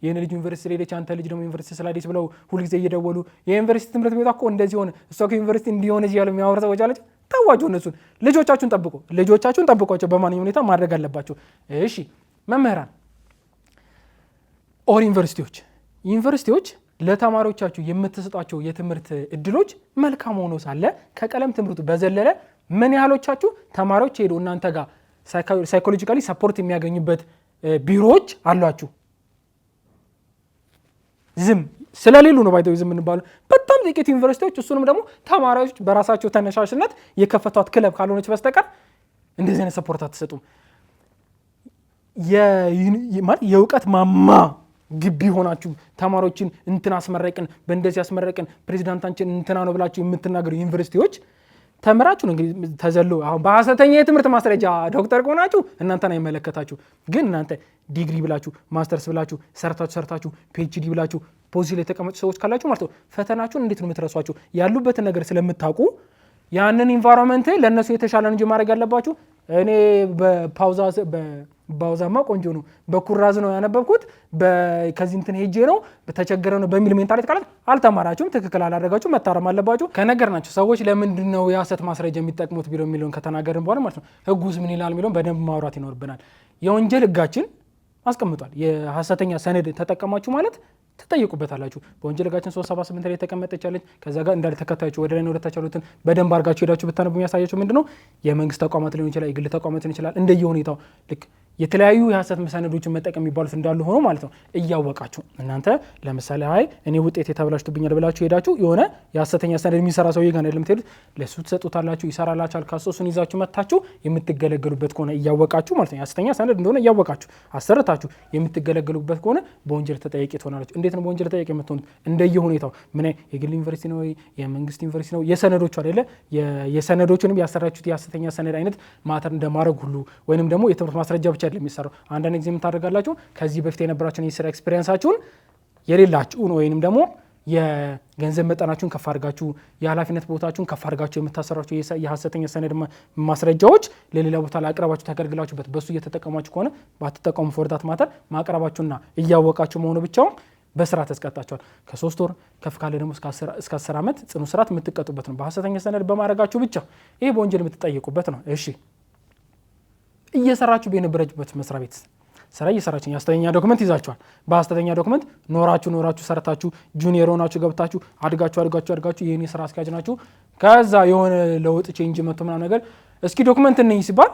የኔ ልጅ ዩኒቨርሲቲ ሄደች አንተ ልጅ ደግሞ ዩኒቨርሲቲ ስላደች ብለው ሁሉ ጊዜ እየደወሉ የዩኒቨርሲቲ ትምህርት ቤቷ እኮ እንደዚህ ሆነ እሷ ከዩኒቨርሲቲ እንዲሆነ እያሉ የሚያወሩ ሰዎች አለች ታዋጁ እነሱን ልጆቻችሁን ጠብቋቸው በማንኛውም ሁኔታ ማድረግ አለባቸው እሺ መምህራን ኦር ዩኒቨርሲቲዎች ዩኒቨርሲቲዎች ለተማሪዎቻችሁ የምትሰጧቸው የትምህርት እድሎች መልካም ሆኖ ሳለ ከቀለም ትምህርቱ በዘለለ ምን ያህሎቻችሁ ተማሪዎች ሄዶ እናንተ ጋር ሳይኮሎጂካሊ ሰፖርት የሚያገኙበት ቢሮዎች አሏችሁ? ዝም ስለሌሉ ነው ባይተው ዝም እንባሉ በጣም ጥቂት ዩኒቨርሲቲዎች፣ እሱንም ደግሞ ተማሪዎች በራሳቸው ተነሳሽነት የከፈቷት ክለብ ካልሆነች በስተቀር እንደዚህ አይነት ሰፖርት አትሰጡም። የእውቀት ማማ ግቢ ሆናችሁ ተማሪዎችን እንትና አስመረቅን በእንደዚህ አስመረቅን ፕሬዚዳንታችን እንትና ነው ብላችሁ የምትናገሩ ዩኒቨርሲቲዎች ተምራችሁ ነው እንግዲህ ተዘሎ አሁን በሐሰተኛ የትምህርት ማስረጃ ዶክተር ከሆናችሁ እናንተን አይመለከታችሁ። ግን እናንተ ዲግሪ ብላችሁ ማስተርስ ብላችሁ ሰርታችሁ ፒኤችዲ ብላችሁ ፖዚሽን ላይ የተቀመጡ ሰዎች ካላችሁ ማለት ነው ፈተናችሁን እንዴት ነው የምትረሷቸው? ያሉበትን ነገር ስለምታውቁ ያንን ኢንቫይሮንመንት ለነሱ የተሻለ እንጂ ማድረግ ያለባችሁ። እኔ በባውዛማ ቆንጆ ነው በኩራዝ ነው ያነበብኩት ከዚህ እንትን ሄጄ ነው በተቸገረ ነው በሚል ሜንታሊቲ ካላት አልተማራችሁም፣ ትክክል አላደረጋችሁ፣ መታረም አለባችሁ። ከነገር ናቸው ሰዎች ለምንድን ነው የሐሰት ማስረጃ የሚጠቅሙት ቢለው የሚለውን ከተናገርን በኋላ ማለት ነው ህጉስ ምን ይላል የሚለውን በደንብ ማውራት ይኖርብናል። የወንጀል ህጋችን አስቀምጧል። የሐሰተኛ ሰነድ ተጠቀማችሁ ማለት ትጠይቁበታላችሁ። በወንጀል ህጋችን 378 ላይ ተቀመጠቻለች። ከዛ ጋር እንዳለ ተከታዮች ወደ ላይ ነው ወደታች ያሉትን በደንብ አድርጋችሁ ሄዳችሁ ብታነቡ የሚያሳያችሁ ምንድነው የመንግስት ተቋማት ሊሆን ይችላል፣ የግል ተቋማት ሊሆን ይችላል። እንደየሁኔታው ልክ የተለያዩ የሐሰት ሰነዶችን መጠቀም የሚባሉት እንዳሉ ሆኖ ማለት ነው እያወቃችሁ እናንተ ለምሳሌ አይ እኔ ውጤት የተበላሽቶብኛል ብላችሁ ሄዳችሁ የሆነ የሐሰተኛ ሰነድ የሚሰራ ሰውዬ ጋር አይደለም ትሄዱት፣ ለሱ ትሰጡታላችሁ፣ ይሰራላችኋል። ካሶሱን ይዛችሁ መታችሁ የምትገለገሉበት ከሆነ እያወቃችሁ ማለት ነው የሐሰተኛ ሰነድ እንደሆነ እያወቃችሁ አሰርታችሁ የምትገለገሉበት ከሆነ በወንጀል ተጠያቂ ትሆናላችሁ። እንዴት ነው በወንጀል ተጠያቂ የምትሆኑት? እንደየሁኔታው ምን የግል ዩኒቨርሲቲ ነው የመንግስት ዩኒቨርሲቲ ነው የሰነዶቹ አይደለ የሰነዶቹንም ያሰራችሁት የሐሰተኛ ሰነድ አይነት ማተር እንደማድረግ ሁሉ ወይንም ደግሞ የትምህርት ማስረጃ ብቻ የሚሰራው አንዳንድ ጊዜ የምታደርጋላችሁ ከዚህ በፊት የነበራችሁን የስራ ኤክስፒሪየንሳችሁን የሌላችሁን ወይንም ደግሞ የገንዘብ መጠናችሁን ከፍ አድርጋችሁ የኃላፊነት ቦታችሁን ከፍ አድርጋችሁ የምታሰራችሁ የሐሰተኛ ሰነድ ማስረጃዎች ለሌላ ቦታ ላይ አቅርባችሁ ተገልግላችሁበት በሱ እየተጠቀማችሁ ከሆነ ባትጠቀሙ ፎርዳት ማተር ማቅረባችሁና እያወቃችሁ መሆኑ ብቻውን በስራ ተስቀጣችኋል። ከ3 ወር ከፍ ካለ ደግሞ እስከ 10 ዓመት ጽኑ እስራት የምትቀጡበት ነው በሐሰተኛ ሰነድ በማድረጋችሁ ብቻ። ይሄ በወንጀል የምትጠየቁበት ነው። እሺ እየሰራችሁ በነበረችበት መስሪያ ቤት ስራ እየሰራችሁ የሐሰተኛ ዶክመንት ይዛችኋል። በሐሰተኛ ዶክመንት ኖራችሁ ሰርታችሁ ጁኒየር ሆናችሁ ገብታችሁ አድጋችሁ ይሄን ስራ አስኪያጅ ናችሁ። ከዛ የሆነ ለውጥ ቼንጅ መጥቶ ምናምን ነገር እስኪ ዶክመንት እንይ ሲባል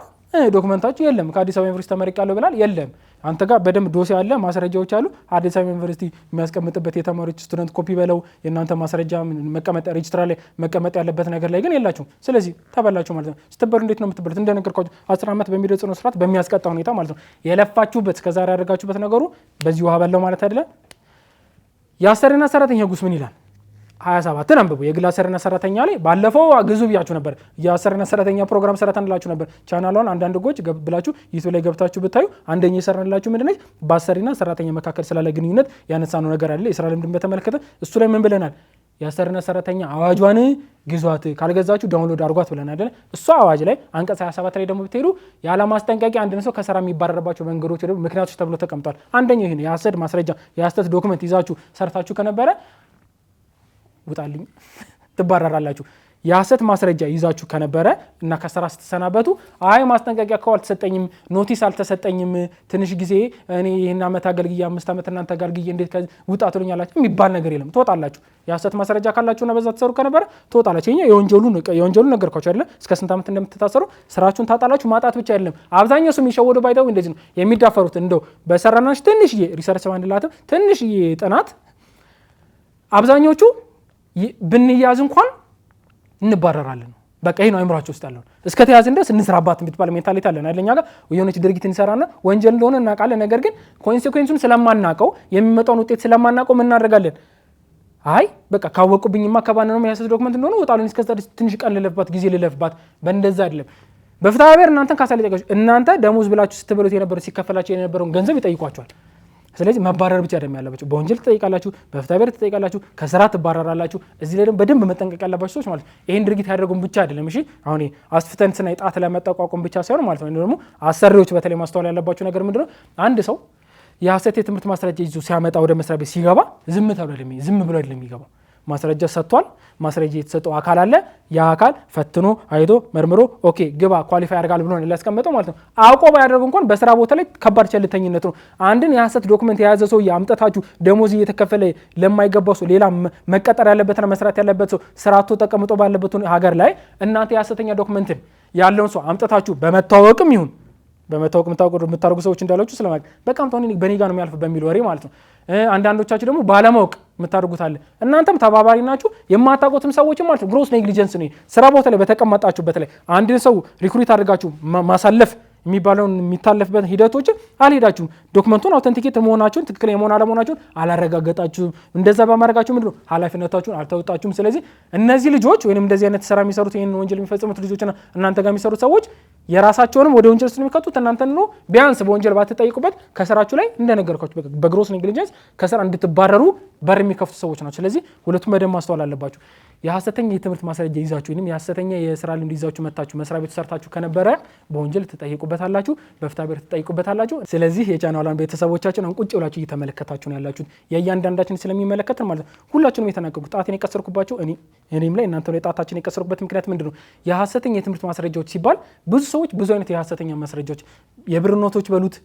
ዶክመንታችሁ የለም ከአዲስ አበባ ዩኒቨርሲቲ ተመርቄያለሁ ብላል የለም። አንተ ጋር በደንብ ዶሴ አለ፣ ማስረጃዎች አሉ። አዲስ አበባ ዩኒቨርሲቲ የሚያስቀምጥበት የተማሪዎች ስቱደንት ኮፒ በለው የእናንተ ማስረጃ መቀመጥ ሬጅስትራር ላይ መቀመጥ ያለበት ነገር ላይ ግን የላችሁም። ስለዚህ ተበላችሁ ማለት ነው። ስትበሉ እንዴት ነው የምትበሉት? እንደነገርኳችሁ 10 ዓመት በሚደርስ ጽኑ እስራት በሚያስቀጣ ሁኔታ ማለት ነው። የለፋችሁበት እስከዛሬ ያደርጋችሁበት ነገሩ በዚህ ውሃ በላው ማለት አይደለም። የአሰሪና ሰራተኛ ህጉስ ምን ይላል? 27 አንብቡ። የግል አሰሪና ሰራተኛ ላይ ባለፈው ግዙ ብያችሁ ነበር። የአሰሪና ሰራተኛ ፕሮግራም ሰራተንላችሁ ነበር። ቻናሏን አንዳንድ ህጎች ብላችሁ ዩቲዩብ ላይ ገብታችሁ ብታዩ አንደኛ የሰራንላችሁ ምንድነው በአሰሪና ሰራተኛ መካከል ስላለ ግንኙነት ያነሳነው ነገር አለ። የስራ ልምድን በተመለከተ እሱ ላይ ምን ብለናል? የአሰሪና ሰራተኛ አዋጇን ግዟት፣ ካልገዛችሁ ዳውንሎድ አድርጓት ብለናል አይደል? እሱ አዋጅ ላይ አንቀጽ 27 ላይ ደግሞ ብትሄዱ ያለ ማስጠንቀቂያ አንድ ሰው ከስራ የሚባረርባቸው መንገዶች ደግሞ ምክንያቶች ተብሎ ተቀምጧል። አንደኛው ይሄ የሐሰት ማስረጃ የሐሰት ዶክመንት ይዛችሁ ሰርታችሁ ከነበረ ውጣልኝ ትባረራላችሁ። የሐሰት ማስረጃ ይዛችሁ ከነበረ እና ከስራ ስትሰናበቱ አይ ማስጠንቀቂያ እኮ አልተሰጠኝም፣ ኖቲስ አልተሰጠኝም፣ ትንሽ ጊዜ እኔ ይህን ዓመት አገልግዬ 5 ዓመት እናንተ አገልግዬ እንዴት ውጣ ትሉኛላችሁ የሚባል ነገር የለም። ትወጣላችሁ። የሐሰት ማስረጃ ካላችሁና በዛ ትሰሩ ከነበረ ትወጣላችሁ። ይሄ የወንጀሉን ነገርኳችሁ አይደለ? እስከ ስንት ዓመት እንደምትታሰሩ ስራችሁን ታጣላችሁ። ማጣት ብቻ አይደለም። አብዛኛው ሰው የሚሸወደው ባይደው እንደዚህ ነው የሚዳፈሩት። እንደው በሰራናሽ ትንሽዬ ሪሰርች ባንድላትም ትንሽዬ ጥናት አብዛኞቹ ብንያዝ እንኳን እንባረራለን። በቃ ይሄ ነው አይምራችሁ ውስጥ ያለው። እስከ ተያዝን ድረስ እንስራባት የምትባል ሜንታሊቲ አለን አይደለኛ ጋር የሆነች ድርጊት እንሰራና ወንጀል እንደሆነ እናውቃለን። ነገር ግን ኮንሲኩዌንሱን ስለማናውቀው የሚመጣውን ውጤት ስለማናውቀው ምን እናደርጋለን? አይ በቃ ካወቁብኝማ ከባነነው የሐሰት ዶክመንት እንደሆነ ወጣሉን እስከዛ ትንሽ ቀን ልለፍባት ጊዜ ልለፍባት በእንደዛ አይደለም። በፍትሐ ብሔር እናንተን ካሳ ሊጠይቃችሁ እናንተ ደሞዝ ብላችሁ ስትበሉት የነበረው ሲከፈላችሁ የነበረውን ገንዘብ ይጠይቋቸዋል። ስለዚህ መባረር ብቻ አይደለም ያለባችሁ፣ በወንጀል ትጠይቃላችሁ፣ በፍትሐ ብሔር ትጠይቃላችሁ፣ ከስራ ትባረራላችሁ። እዚህ ላይ ደግሞ በደንብ መጠንቀቅ ያለባችሁ ሰዎች ማለት ነው ይሄን ድርጊት ያደረጉን ብቻ አይደለም። እሺ አሁን አስፍተን ስናይ ጣት ለመጠቋቋም ብቻ ሳይሆን ማለት ነው ደግሞ አሰሪዎች በተለይ ማስተዋል ያለባችሁ ነገር ምንድነው? አንድ ሰው የሐሰት የትምህርት ማስረጃ ይዞ ሲያመጣ ወደ መስሪያ ቤት ሲገባ ዝም ብሎ አይደለም የሚገባው። ማስረጃ ሰጥቷል። ማስረጃ የተሰጠው አካል አለ። ያ አካል ፈትኖ አይቶ መርምሮ ኦኬ ግባ ኳሊፋይ ያደርጋል ብሎ ነው ሊያስቀምጠው ማለት ነው። አውቆ ባያደርጉ እንኳን በስራ ቦታ ላይ ከባድ ቸልተኝነት ነው። አንድን የሐሰት ዶክመንት የያዘ ሰው አምጥታችሁ ደሞዝ እየተከፈለ ለማይገባው ሰው ሌላ መቀጠር ያለበትና መስራት ያለበት ሰው ስራቶ ተቀምጦ ባለበት ሀገር ላይ እናንተ የሐሰተኛ ዶክመንትን ያለውን ሰው አምጥታችሁ በመታወቅም ይሁን በመታወቅ የምታደርጉ ሰዎች እንዳላችሁ ስለማለት በቃም ታውን በኔ ጋር ነው የሚያልፍ በሚል ወሬ ማለት ነው። አንዳንዶቻችሁ ደግሞ ባለማወቅ የምታደርጉት አለ። እናንተም ተባባሪ ናችሁ፣ የማታውቁትም ሰዎችም ማለት ነው። ግሮስ ኔግሊጀንስ ነው። ስራ ቦታ ላይ በተቀመጣችሁበት ላይ አንድን ሰው ሪክሩት አድርጋችሁ ማሳለፍ የሚባለውን የሚታለፍበት ሂደቶች አልሄዳችሁም። ዶክመንቱን አውተንቲኬት መሆናችሁን ትክክለኛ መሆን አለመሆናችሁን አላረጋገጣችሁም። እንደዛ በማድረጋችሁ ምንድነው ኃላፊነታችሁን አልተወጣችሁም። ስለዚህ እነዚህ ልጆች ወይንም እንደዚህ አይነት ስራ የሚሰሩት ይሄን ወንጀል የሚፈጽሙት ልጆችና እናንተ ጋር የሚሰሩት ሰዎች የራሳቸውንም ወደ ወንጀል ስለሚከቱት እናንተን ነው ቢያንስ በወንጀል ባትጠይቁበት ከስራችሁ ላይ እንደነገርኳችሁ በግሮስ ኔግሊጀንስ ከስራ እንድትባረሩ በር የሚከፍቱ ሰዎች ናቸው። ስለዚህ ሁለቱም በደንብ ማስተዋል አለባችሁ። የሐሰተኛ የትምህርት ማስረጃ ይዛችሁ ወይንም የሐሰተኛ የስራ ልምድ ይዛችሁ መታችሁ መስሪያ ቤት ሰርታችሁ ከነበረ በወንጀል ትጠይቁበታላችሁ፣ በፍትሐብሔር ትጠይቁበታላችሁ። ስለዚህ የቻናላን ቤተሰቦቻችን ቁጭ ብላችሁ እየተመለከታችሁ ነው ያላችሁት የእያንዳንዳችን ስለሚመለከት ማለት ነው። ሁላችሁንም የተናገርኩት ጣቴን የቀሰርኩባቸው እኔም ላይ እናንተ ላይ ጣታችን የቀሰርኩበት ምክንያት ምንድነው? የሐሰተኛ የትምህርት ማስረጃዎች ሲባል ብዙ ሰዎች ብዙ አይነት የሐሰተኛ ማስረጃዎች የብር ኖቶች በሉት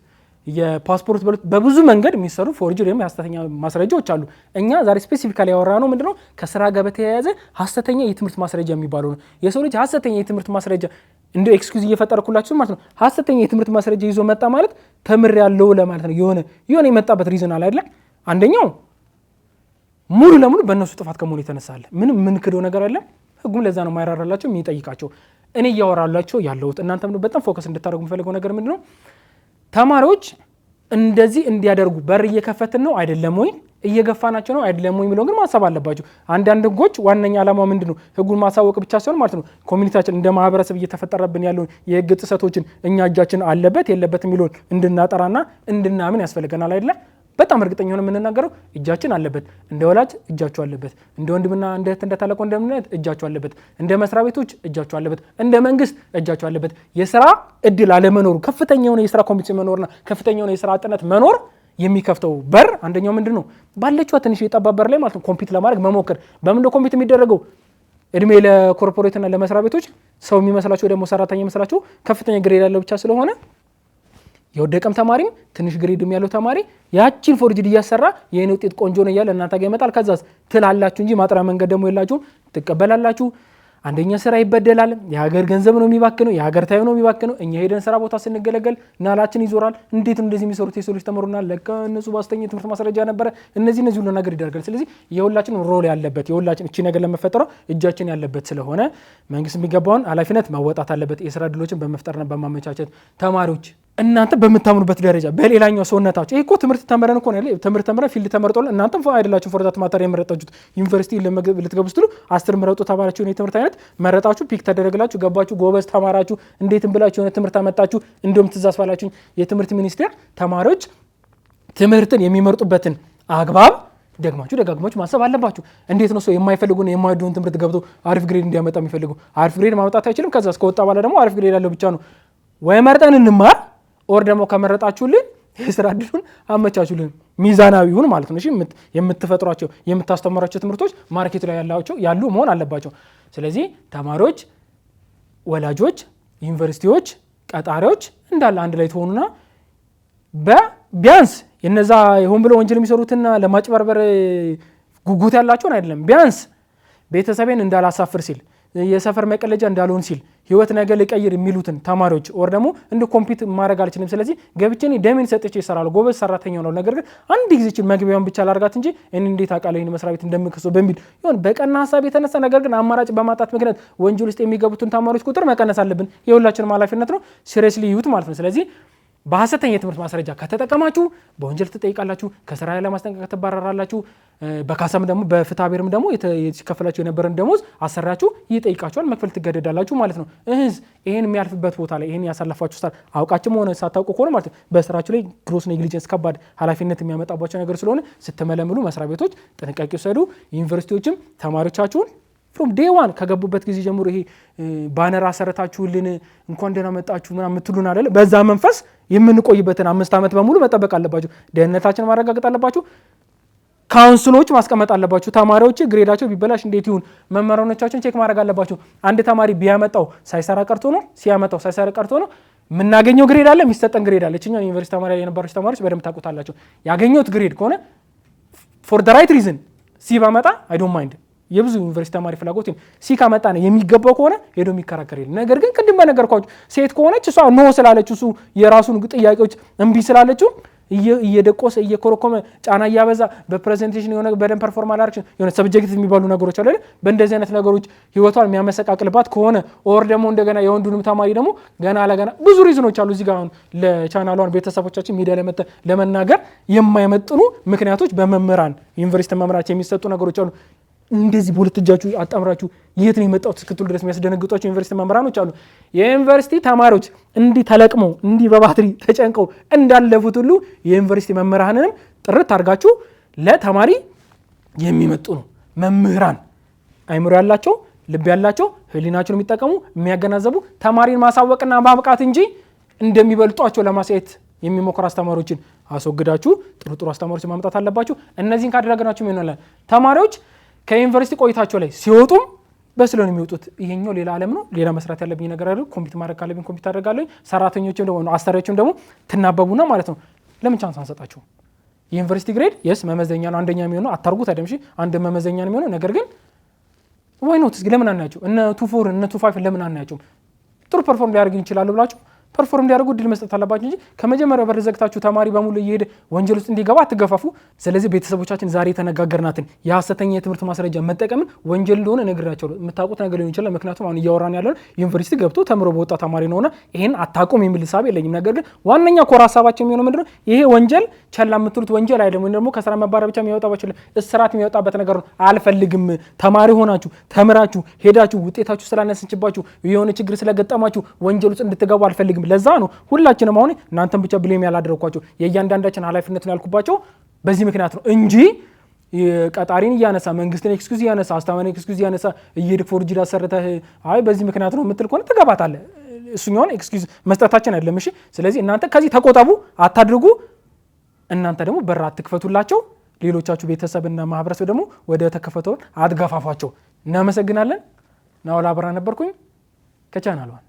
የፓስፖርት በሉት በብዙ መንገድ የሚሰሩ ፎርጅሪ ወይም የሐሰተኛ ማስረጃዎች አሉ። እኛ ዛሬ ስፔሲፊካሊ ያወራ ነው ምንድነው ከስራ ጋር በተያያዘ ሐሰተኛ የትምህርት ማስረጃ የሚባለው ነው። የሰው ልጅ ሐሰተኛ የትምህርት ማስረጃ እንደ ኤክስኪዩዝ እየፈጠርኩላችሁ ማለት ነው። ሐሰተኛ የትምህርት ማስረጃ ይዞ መጣ ማለት ተምር ያለው ለማለት ነው። የሆነ የመጣበት ሪዝን አለ አይደል? አንደኛው ሙሉ ለሙሉ በእነሱ ጥፋት ከመሆኑ የተነሳለ ምንም ምን ክደው ነገር አለ። ህጉም ለዛ ነው ማይራራላቸው የሚጠይቃቸው። እኔ እያወራላችሁ ያለሁት እናንተም በጣም ፎከስ እንድታደርጉ የምፈልገው ነገር ምንድነው ተማሪዎች እንደዚህ እንዲያደርጉ በር እየከፈትን ነው አይደለም ወይ እየገፋናቸው ነው አይደለም ወይ የሚለው ግን ማሰብ አለባችሁ። አንዳንድ ህጎች ዋነኛ ዓላማው ምንድነው ህጉን ማሳወቅ ብቻ ሳይሆን ማለት ነው ኮሚኒቲያችን እንደ ማህበረሰብ እየተፈጠረብን ያለውን የህግ ጥሰቶችን እኛ እጃችን አለበት የለበት የሚለውን እንድናጠራና እንድናምን ያስፈልገናል አይደለ? በጣም እርግጠኛ ሆነ የምንናገረው እጃችን አለበት። እንደ ወላጅ እጃቸው አለበት፣ እንደ ወንድምና እንደ እህት እንደ ታላቅ ወንድምነት እጃቸው አለበት፣ እንደ መስሪያ ቤቶች እጃቸው አለበት፣ እንደ መንግስት እጃቸው አለበት። የስራ እድል አለመኖሩ ከፍተኛ የሆነ የስራ ኮምፒቲሽን መኖርና ከፍተኛ የሆነ የስራ አጥነት መኖር የሚከፍተው በር አንደኛው ምንድነው ባለችው ትንሽ የጠባብ በር ላይ ማለት ነው ኮምፒት ለማድረግ መሞከር። በምን ነው ኮምፒት የሚደረገው? እድሜ ለኮርፖሬትና ለመስሪያ ቤቶች ሰው የሚመስላቸው ደግሞ ሰራተኛ የሚመስላቸው ከፍተኛ ግሬድ ያለው ብቻ ስለሆነ የወደቀም ተማሪም ትንሽ ግሬድም ያለው ተማሪ ያቺን ፎርጅድ እያሰራ የኔ ውጤት ቆንጆ ነው እያለ እናንተ ጋር ይመጣል። ከዛስ ትላላችሁ እንጂ ማጥሪያ መንገድ ደግሞ የላችሁም፣ ትቀበላላችሁ። አንደኛ ስራ ይበደላል፣ የሀገር ገንዘብ ነው የሚባክነው፣ የሀገር ታዩ ነው የሚባክነው። እኛ ሄደን ስራ ቦታ ስንገለገል ናላችን ይዞራል። እንዴት እንደዚህ የሚሰሩት የሰዎች ተመሩናል። ለካ እነሱ ባስተኛ ትምህርት ማስረጃ ነበረ። እነዚህ ሁሉ ነገር ይደረጋል። ስለዚህ የሁላችን ሮል ያለበት የሁላችን እቺ ነገር ለመፈጠረው እጃችን ያለበት ስለሆነ መንግስት የሚገባውን ኃላፊነት መወጣት አለበት። የስራ እድሎችን በመፍጠርና በማመቻቸት ተማሪዎች እናንተ በምታምኑበት ደረጃ በሌላኛው ሰውነታችሁ ይሄ እኮ ትምህርት ተመረን እኮ ነው ትምህርት ተመረን ፊልድ ተመርጧል። እናንተም አይደላችሁ ፎርዛት ማተር የመረጣችሁት ዩኒቨርሲቲ ልትገቡ ስትሉ 10 ምረጡ ተባላችሁ ነው የትምህርት አይነት መረጣችሁ፣ ፒክ ተደረገላችሁ፣ ገባችሁ፣ ጎበዝ ተማራችሁ፣ እንዴትም ብላችሁ የሆነ ትምህርት አመጣችሁ። እንደውም ትእዛዝ ባላችሁ የትምህርት ሚኒስቴር ተማሪዎች ትምህርትን የሚመርጡበትን አግባብ ደጋግማችሁ ማሰብ አለባችሁ። እንዴት ነው ሰው የማይፈልጉና የማይወደውን ትምህርት ገብቶ አሪፍ ግሬድ እንዲያመጣ የሚፈልጉ? አሪፍ ግሬድ ማምጣት አይችልም። ከዛ እስከወጣ በኋላ ደግሞ አሪፍ ግሬድ ያለው ብቻ ነው ወይ መርጠን እንማር ኦር ደግሞ ከመረጣችሁልን የስራ እድሉን አመቻቹልን። ሚዛናዊ ይሁን ማለት ነው። እሺ የምትፈጥሯቸው የምታስተምሯቸው ትምህርቶች ማርኬቱ ላይ ያሉ መሆን አለባቸው። ስለዚህ ተማሪዎች፣ ወላጆች፣ ዩኒቨርሲቲዎች፣ ቀጣሪዎች እንዳለ አንድ ላይ ትሆኑና ቢያንስ የነዛ ይሁን ብለው ወንጀል የሚሰሩትና ለማጭበርበር ጉጉት ያላቸውን አይደለም ቢያንስ ቤተሰቤን እንዳላሳፍር ሲል የሰፈር መቀለጃ እንዳልሆን ሲል ህይወት ነገር ሊቀይር የሚሉትን ተማሪዎች ወር ደግሞ እንደ ኮምፒት ማድረግ አልችልም። ስለዚህ ገብቼ ደሜን ሰጥቼ ይሰራል ጎበዝ ሰራተኛ ነው። ነገር ግን አንድ ጊዜ እቺ መግቢያውን ብቻ ላርጋት እንጂ እኔ እንዴት አቃለሁ ይሄን መስሪያ ቤት እንደምከሰው በሚል ይሁን በቀና ሐሳብ የተነሳ ነገር ግን አማራጭ በማጣት ምክንያት ወንጀል ውስጥ የሚገቡትን ተማሪዎች ቁጥር መቀነስ አለብን። የሁላችንም ኃላፊነት ነው። ሲሪየስሊ ይዩት ማለት ነው። ስለዚህ በሐሰተኛ የትምህርት ማስረጃ ከተጠቀማችሁ በወንጀል ትጠይቃላችሁ፣ ከስራ ላይ ለማስጠንቀቅ ትባረራላችሁ። በካሳም ደግሞ በፍትሐብሔርም ደግሞ የተከፈላችሁ የነበረን ደሞዝ አሰራችሁ ይጠይቃችኋል፣ መክፈል ትገደዳላችሁ ማለት ነው። ይሄን የሚያልፍበት ቦታ ላይ ይሄን ያሳለፋችሁ ስታር አውቃችሁም ሆነ ሳታውቁ ከሆነ ማለት ነው በስራችሁ ላይ ግሮስ ኔግሊጀንስ ከባድ ኃላፊነት የሚያመጣባቸው ነገር ስለሆነ ስትመለምሉ መስሪያ ቤቶች ጥንቃቄ ወሰዱ። ዩኒቨርሲቲዎችም ተማሪዎቻችሁን ፍሮም ዴይ ዋን ከገቡበት ጊዜ ጀምሮ ይሄ ባነር አሰረታችሁልን እንኳን ደህና መጣችሁ ምናምን የምትሉን አይደለ? በዛ መንፈስ የምንቆይበትን 5 ዓመት በሙሉ መጠበቅ አለባችሁ። ደህንነታችን ማረጋገጥ አለባችሁ። ካውንስሎች ማስቀመጥ አለባችሁ። ተማሪዎች ግሬዳቸው ቢበላሽ እንዴት ይሁን መመሪያዎቻቸውን ቼክ ማድረግ አለባችሁ። አንድ ተማሪ ቢያመጣው ሳይሰራ ቀርቶ ነው ሲያመጣው ሳይሰራ ቀርቶ ነው የምናገኘው ግሬድ አለ፣ የሚሰጠን ግሬድ አለ። እኛ ዩኒቨርሲቲ ተማሪ የነበራችሁ ተማሪዎች በደንብ ታውቁታላችሁ። ያገኘሁት ግሬድ ከሆነ ፎር ዘ ራይት ሪዝን ሲ ባመጣ አይ ዶንት ማይንድ። የብዙ ዩኒቨርሲቲ ተማሪ ፍላጎት ሲ ካመጣ ነው የሚገባው ከሆነ ሄዶ የሚከራከር የለም። ነገር ግን ቅድም በነገርኳችሁ ሴት ከሆነች እሷ ኖ ስላለች እሱ የራሱን ጥያቄዎች እምቢ ስላለችው እየደቆሰ እየኮረኮመ ጫና እያበዛ በፕሬዘንቴሽን የሆነ በደንብ ፐርፎርም አላርክሽን የሆነ ሰብጀክቲቭ የሚባሉ ነገሮች አለ በእንደዚህ አይነት ነገሮች ህይወቷን የሚያመሰቃቅልባት ከሆነ ኦር ደግሞ እንደገና የወንዱንም ተማሪ ደግሞ ገና ለገና ብዙ ሪዝኖች አሉ እዚህ ጋር አሁን ለቻናሏን ቤተሰቦቻችን ሚዲያ ለመናገር የማይመጥኑ ምክንያቶች በመምህራን ዩኒቨርሲቲ መምህራን የሚሰጡ ነገሮች አሉ። እንደዚህ በሁለት እጃችሁ አጣምራችሁ የት ነው የመጣው እስክትሉ ድረስ የሚያስደነግጧቸው ዩኒቨርሲቲ መምህራኖች አሉ። የዩኒቨርሲቲ ተማሪዎች እንዲህ ተለቅመው እንዲህ በባትሪ ተጨንቀው እንዳለፉት ሁሉ የዩኒቨርሲቲ መምህራንንም ጥርት አድርጋችሁ ለተማሪ የሚመጥኑ መምህራን አይምሮ ያላቸው ልብ ያላቸው ህሊናቸውን የሚጠቀሙ የሚያገናዘቡ ተማሪን ማሳወቅና ማብቃት እንጂ እንደሚበልጧቸው ለማሳየት የሚሞክሩ አስተማሪዎችን አስወግዳችሁ ጥሩ ጥሩ አስተማሪዎች ማምጣት አለባችሁ። እነዚህን ካደረግናችሁ ምን ይሆናል? ተማሪዎች ከዩኒቨርሲቲ ቆይታቸው ላይ ሲወጡም በስለው ነው የሚወጡት። ይሄኛው ሌላ ዓለም ነው። ሌላ መስራት ያለብኝ ነገር አይደል? ኮምፒውተር ማድረግ ካለብኝ ኮምፒውተር አደርጋለሁ። ሰራተኞችም ደግሞ አስተማሪዎችም ደግሞ ትናበቡና ማለት ነው። ለምን ቻንስ አንሰጣቸው? የዩኒቨርሲቲ ግሬድ የስ መመዘኛ ነው። አንደኛ የሚሆነው አታርጉት አይደል? እሺ አንድ መመዘኛ ነው የሚሆነው። ነገር ግን ዋይ ኖት ለምን አናያቸው? እነ 24 እነ 25 ለምን አናያቸው? ጥሩ ፐርፎርም ሊያደርጉ ይችላሉ ብላችሁ ፐርፎርም እንዲያደርጉ እድል መስጠት አለባችሁ እንጂ ከመጀመሪያው በር ዘግታችሁ ተማሪ በሙሉ እየሄደ ወንጀል ውስጥ እንዲገባ አትገፋፉ። ስለዚህ ቤተሰቦቻችን ዛሬ የተነጋገርናትን የሐሰተኛ የትምህርት ማስረጃ መጠቀምን ወንጀል እንደሆነ ነግራቸዋለሁ። የምታውቁት ነገር ሊሆን ይችላል። ምክንያቱም አሁን እያወራን ያለን ዩኒቨርሲቲ ገብቶ ተምሮ በወጣ ተማሪ ነውና ይሄን አታቆም የሚል ሀሳብ የለኝም። ነገር ግን ዋነኛ ኮር ሀሳባችን የሚሆነው ምንድነው? ይሄ ወንጀል ቸላ የምትሉት ወንጀል አይደለም፣ ወይም ደግሞ ከስራ መባረር ብቻ የሚያወጣባችሁ እስራት የሚያወጣበት ነገር ነው። አልፈልግም። ተማሪ ሆናችሁ ተምራችሁ ሄዳችሁ ውጤታችሁ ስላነሰችባችሁ የሆነ ችግር ስለገጠማችሁ ወንጀል ውስጥ እንድትገቡ አልፈልግም። ለዛ ነው ሁላችንም አሁን እናንተም ብቻ ብሌም ያላደረኳቸው የእያንዳንዳችን ኃላፊነት ነው ያልኩባቸው በዚህ ምክንያት ነው እንጂ ቀጣሪን እያነሳ መንግስትን ኤክስኪውዝ እያነሳ አስተማሪን ኤክስኪውዝ እያነሳ እየሄድክ ፎርጅድ አሰርተህ አይ በዚህ ምክንያት ነው የምትል ከሆነ ትገባታለህ። እሱኛውን ኤክስኪውዝ መስጠታችን አይደለም። እሺ ስለዚህ እናንተ ከዚህ ተቆጠቡ፣ አታድርጉ። እናንተ ደግሞ በር አትክፈቱላቸው። ሌሎቻችሁ ቤተሰብና ማህበረሰብ ደግሞ ወደ ተከፈተው አትገፋፏቸው። እናመሰግናለን። ናውላ አብራ ነበርኩኝ ከቻናሏን